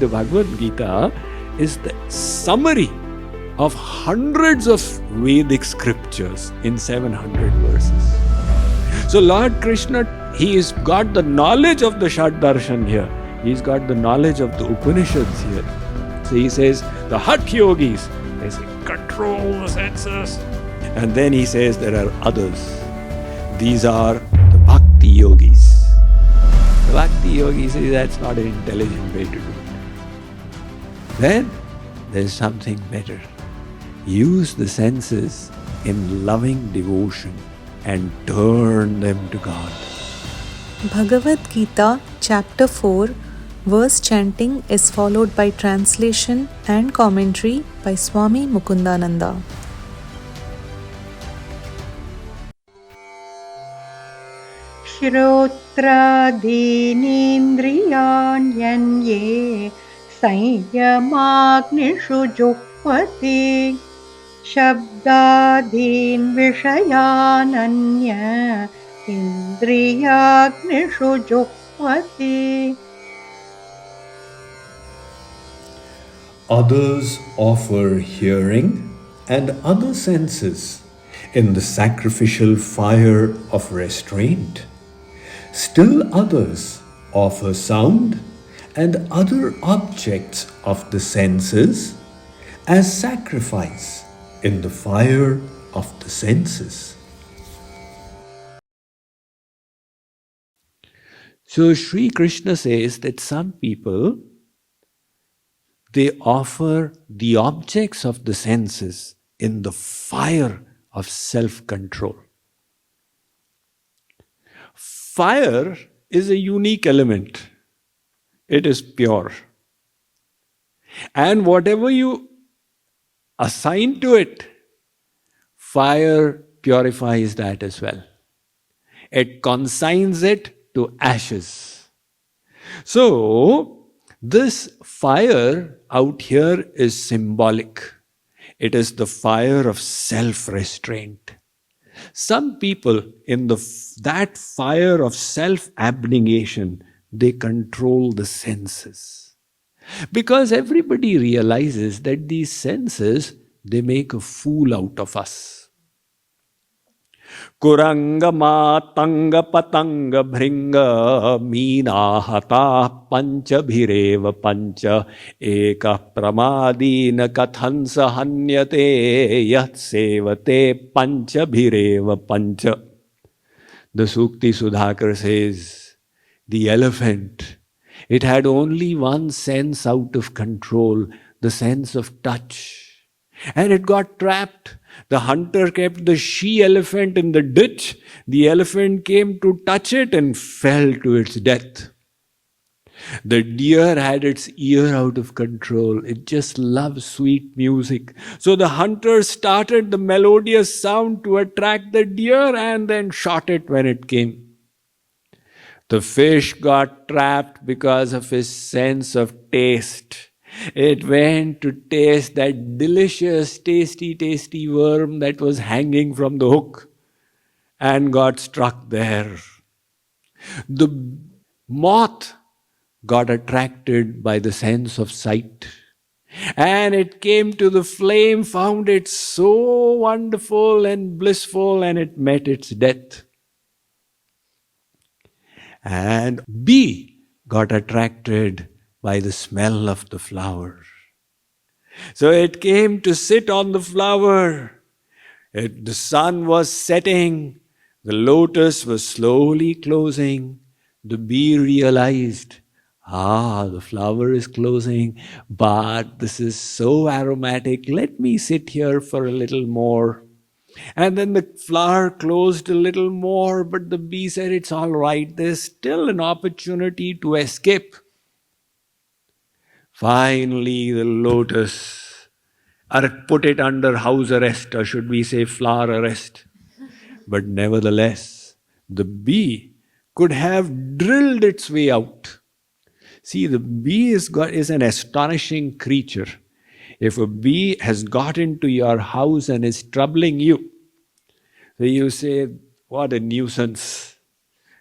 the Bhagavad Gita is the summary of hundreds of Vedic scriptures in 700 verses. So Lord Krishna, He has got the knowledge of the Shad Darshan here. He's got the knowledge of the Upanishads here. So He says, the Hatha Yogis, they say, control the senses. And then He says there are others. These are the Bhakti Yogis. The Bhakti Yogis say that's not an intelligent way to do it. Then there's something better. Use the senses in loving devotion and turn them to God. Bhagavad Gita Chapter 4 verse chanting is followed by translation and commentary by Swami Mukundananda. श्रोत्रादीनीन्द्रियाण्यन्ये संयमाग्निषु जुह्वति शब्दादीन् विषयानन्य इन्द्रियाग्निषु जुह्वति. Others offer hearing and other senses in the sacrificial fire of restraint. Still others offer sound and other objects of the senses as sacrifice in the fire of the senses. So Sri Krishna says that some people, they offer the objects of the senses in the fire of self-control. Fire is a unique element. It is pure. And whatever you assign to it, fire purifies that as well. It consigns it to ashes. So, this fire out here is symbolic. It is the fire of self-restraint. Some people in that fire of self-abnegation, they control the senses. Because everybody realizes that these senses, they make a fool out of us. Kuranga matanga patanga bhringa meenahata pancha bhireva pancha eka pramadina kathansa hanyate yat sevate pancha bhireva pancha. The Sukti Sudhakar says, the elephant, it had only one sense out of control, the sense of touch. And it got trapped. The hunter kept the she-elephant in the ditch. The elephant came to touch it and fell to its death. The deer had its ear out of control. It just loves sweet music. So the hunter started the melodious sound to attract the deer and then shot it when it came. The fish got trapped because of his sense of taste. It went to taste that delicious, tasty worm that was hanging from the hook and got struck there. The moth got attracted by the sense of sight and it came to the flame, found it so wonderful and blissful, and it met its death. And bee got attracted by the smell of the flower. So it came to sit on the flower. The sun was setting. The lotus was slowly closing. The bee realized, the flower is closing, but this is so aromatic. Let me sit here for a little more. And then the flower closed a little more, but the bee said, it's all right. There's still an opportunity to escape. Finally, the lotus put it under house arrest, or should we say flower arrest. But nevertheless, the bee could have drilled its way out. See, the bee is an astonishing creature. If a bee has got into your house and is troubling you, so you say, what a nuisance.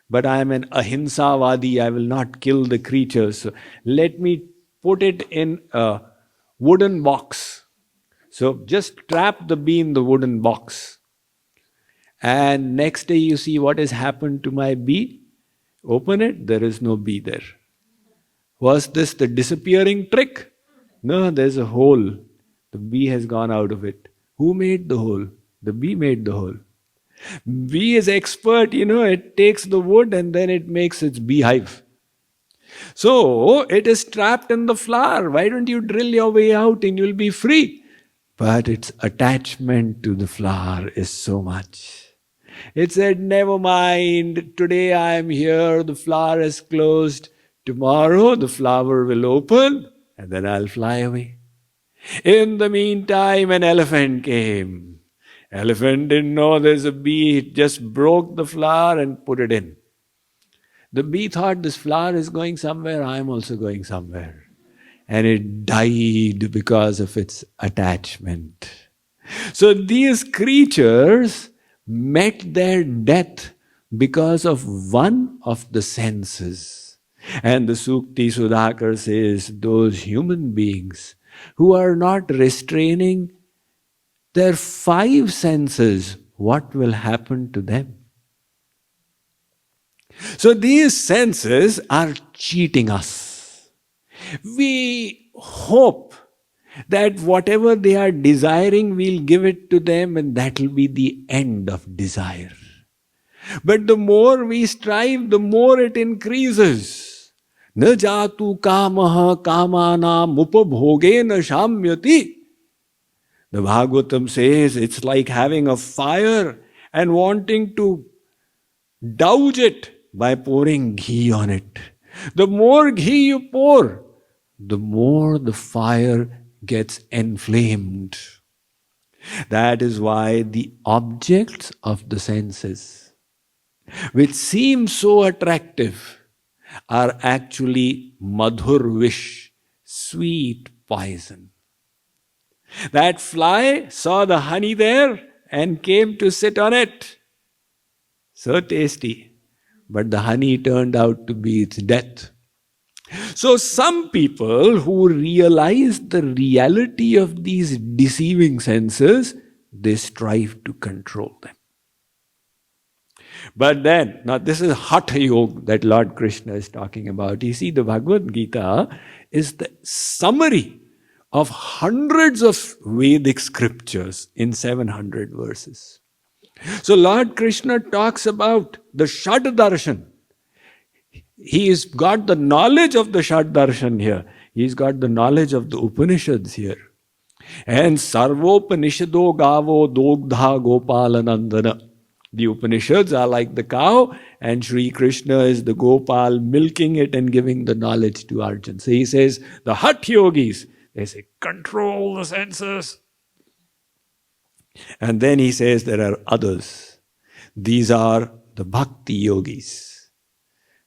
But I am an ahinsavadi, I will not kill the creatures. So let me put it in a wooden box. So just trap the bee in the wooden box. And next day you see what has happened to my bee. Open it, there is no bee there. Was this the disappearing trick? No, there's a hole. The bee has gone out of it. Who made the hole? The bee made the hole. Bee is expert, it takes the wood and then it makes its beehive. So it is trapped in the flower. Why don't you drill your way out and you'll be free? But its attachment to the flower is so much. It said, never mind, today I am here, the flower is closed. Tomorrow the flower will open and then I'll fly away. In the meantime, an elephant came. Elephant didn't know there's a bee. It just broke the flower and put it in. The bee thought this flower is going somewhere, I am also going somewhere. And it died because of its attachment. So these creatures met their death because of one of the senses. And the Sukti Sudhakar says, those human beings who are not restraining their 5 senses, what will happen to them? So these senses are cheating us. We hope that whatever they are desiring, we'll give it to them and that will be the end of desire. But the more we strive, the more it increases. Na jatu kamaha kamanam upabhogena shamyati. The Bhagavatam says it's like having a fire and wanting to douse it by pouring ghee on it. The more ghee you pour, the more the fire gets enflamed. That is why the objects of the senses, which seem so attractive, are actually madhur vish, sweet poison. That fly saw the honey there and came to sit on it. So tasty. But the honey turned out to be its death. So some people who realize the reality of these deceiving senses, they strive to control them. But then, now this is Hatha Yoga that Lord Krishna is talking about. You see, the Bhagavad Gita is the summary of hundreds of Vedic scriptures in 700 verses. So Lord Krishna talks about the Shad Darshan. He's got the knowledge of the Shad Darshan here. He's got the knowledge of the Upanishads here. And Sarvopanishado Gavo Dogdha Gopalanandana. The Upanishads are like the cow and Sri Krishna is the Gopal milking it and giving the knowledge to Arjuna. So he says, the Hatha Yogis, they say, control the senses. And then he says there are others. These are the Bhakti Yogis.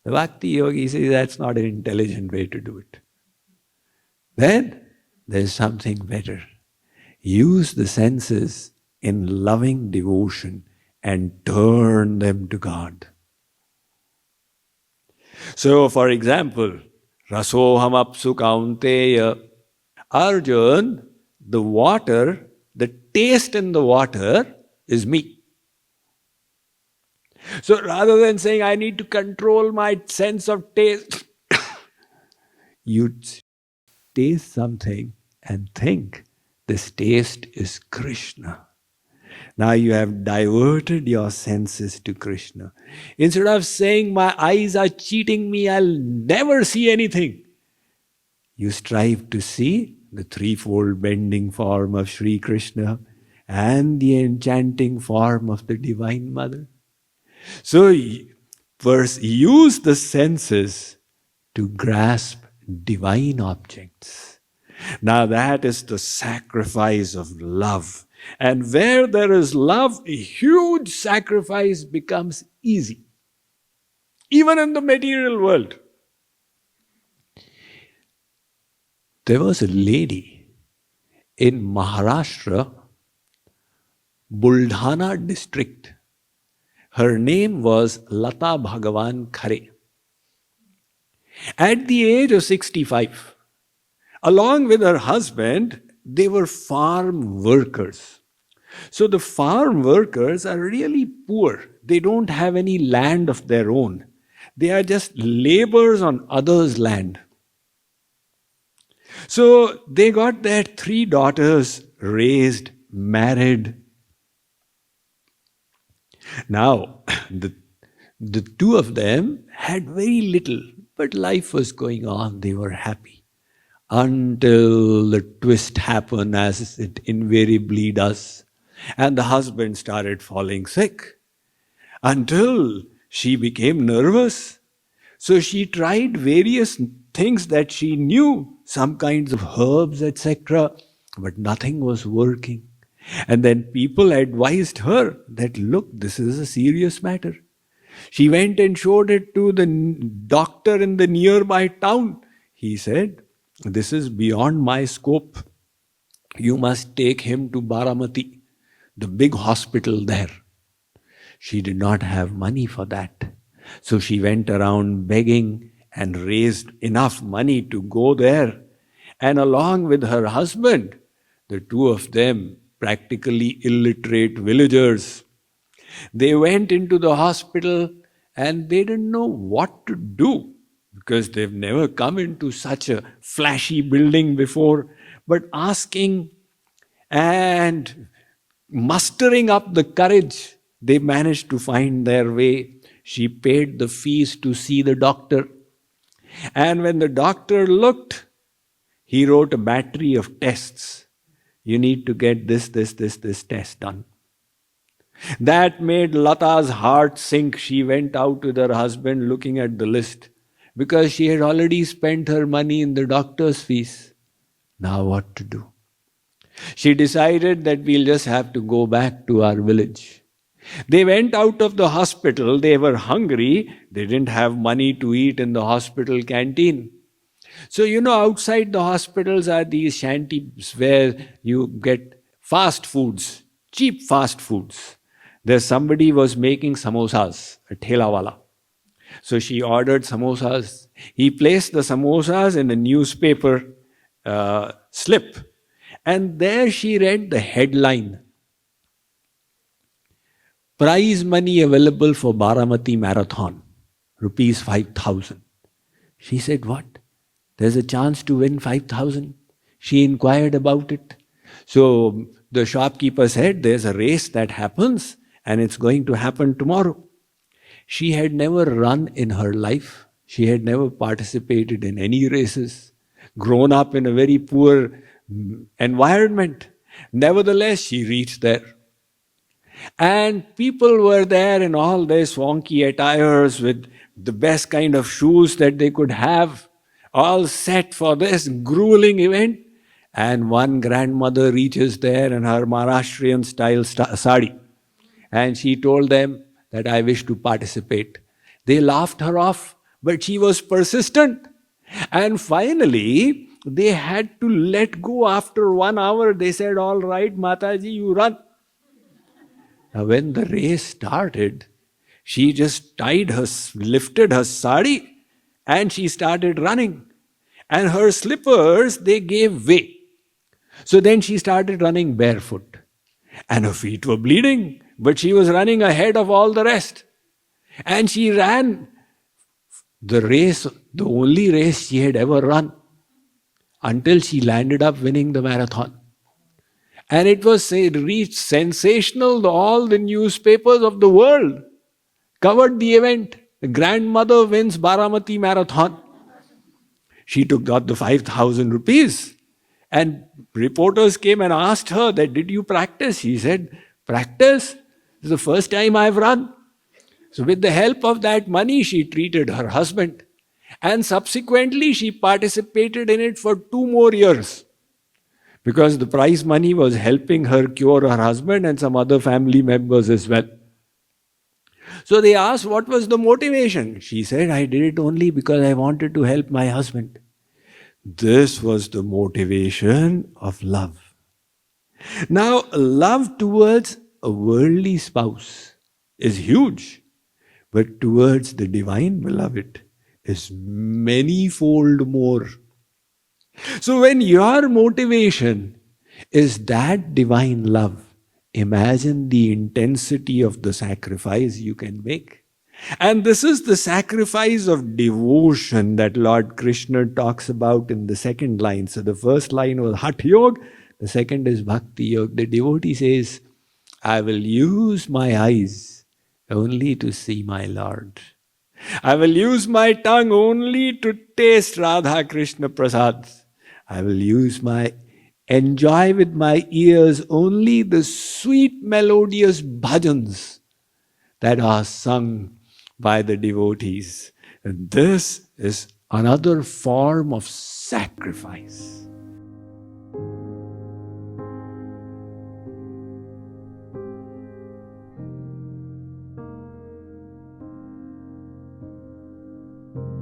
The Bhakti Yogi says that's not an intelligent way to do it. Then there's something better. Use the senses in loving devotion and turn them to God. So, for example, Rasoham apsu kaunteya. Arjuna, the water, the taste in the water is me. So rather than saying I need to control my sense of taste, you taste something and think this taste is Krishna. Now you have diverted your senses to Krishna. Instead of saying my eyes are cheating me, I'll never see anything, you strive to see the threefold bending form of Sri Krishna and the enchanting form of the Divine Mother. So first use the senses to grasp divine objects. Now that is the sacrifice of love. And where there is love, a huge sacrifice becomes easy. Even in the material world. There was a lady in Maharashtra, Buldhana district. Her name was Lata Bhagavan Khare. At the age of 65, Along with her husband, they were farm workers. So the farm workers are really poor. They don't have any land of their own. They are just laborers on others' land. So they got their 3 daughters raised, married. Now, the 2 of them had very little, but life was going on. They were happy. Until the twist happened, as it invariably does. And the husband started falling sick. Until she became nervous. So she tried various things that she knew, some kinds of herbs, etc. But nothing was working. And then people advised her that, look, this is a serious matter. She went and showed it to the doctor in the nearby town. He said, this is beyond my scope. You must take him to Baramati, the big hospital there. She did not have money for that. So she went around begging and raised enough money to go there. And along with her husband, the 2 of them, practically illiterate villagers, they went into the hospital and they didn't know what to do because they've never come into such a flashy building before. But asking and mustering up the courage, they managed to find their way. She paid the fees to see the doctor. And when the doctor looked, he wrote a battery of tests. You need to get this test done. That made Lata's heart sink. She went out with her husband looking at the list because she had already spent her money in the doctor's fees. Now what to do? She decided that we'll just have to go back to our village. They went out of the hospital. They were hungry. They didn't have money to eat in the hospital canteen. So, outside the hospitals are these shanties where you get fast foods, cheap fast foods. There's somebody was making samosas, a thelawala. So she ordered samosas. He placed the samosas in a newspaper slip. And there she read the headline. Prize money available for Baramati Marathon, rupees 5,000. She said, what? There's a chance to win 5,000? She inquired about it. So the shopkeeper said, there's a race that happens and it's going to happen tomorrow. She had never run in her life. She had never participated in any races. Grown up in a very poor environment. Nevertheless, she reached there. And people were there in all their swanky attires with the best kind of shoes that they could have, all set for this grueling event. And one grandmother reaches there in her Maharashtrian style sari. And she told them that I wish to participate. They laughed her off, but she was persistent. And finally, they had to let go after 1 hour. They said, all right, Mataji, you run. Now, when the race started, she just lifted her sari and she started running. And her slippers, they gave way. So then she started running barefoot. And her feet were bleeding, but she was running ahead of all the rest. And she ran the race, the only race she had ever run, until she landed up winning the marathon. And it was reached sensational. All the newspapers of the world covered the event. The grandmother wins Baramati Marathon. She got the 5,000 rupees. And reporters came and asked her that, did you practice? She said, practice? This is the first time I've run. So with the help of that money, she treated her husband. And subsequently, she participated in it for 2 more years. Because the prize money was helping her cure her husband and some other family members as well. So they asked, what was the motivation? She said, I did it only because I wanted to help my husband. This was the motivation of love. Now, love towards a worldly spouse is huge, but towards the divine beloved is many-fold more. So when your motivation is that divine love, imagine the intensity of the sacrifice you can make. And this is the sacrifice of devotion that Lord Krishna talks about in the second line. So the first line was Hatha Yoga, the second is Bhakti Yoga. The devotee says, I will use my eyes only to see my Lord. I will use my tongue only to taste Radha Krishna Prasad. I will enjoy with my ears only the sweet melodious bhajans that are sung by the devotees. And this is another form of sacrifice.